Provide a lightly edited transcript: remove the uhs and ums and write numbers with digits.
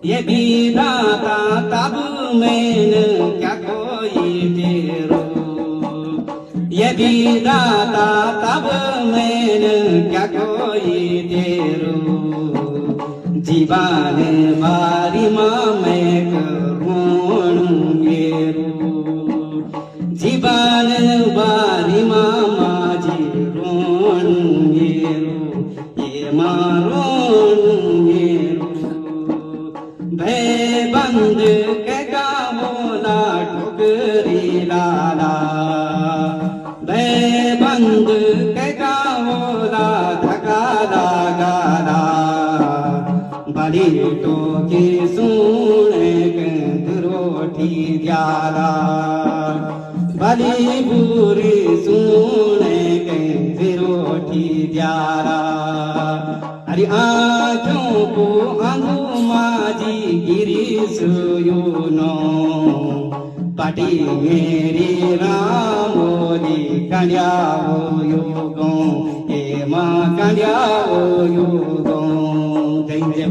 ये विधाता तब मैंने क्या कोई तेरो ये विधाता तब मैंने क्या कोई तेरो जीवन बारी माँ मैं करूँ गेरू जीवन बारी मामा जी रोण गेरू ये मारोण गेरू भय बंद के गावोला ठुकरी लाला भय बंद के गावोला धका गाला बड़ी टोकी सुने के रोटी द्याला बड़ी बुरी सुने के रोटी द्याला अरे आँखों को आंधू माजी गिरी सुयूनो पाटी मेरी रामोली कन्याओ युगों ये माँ कन्याओ युगों जय जय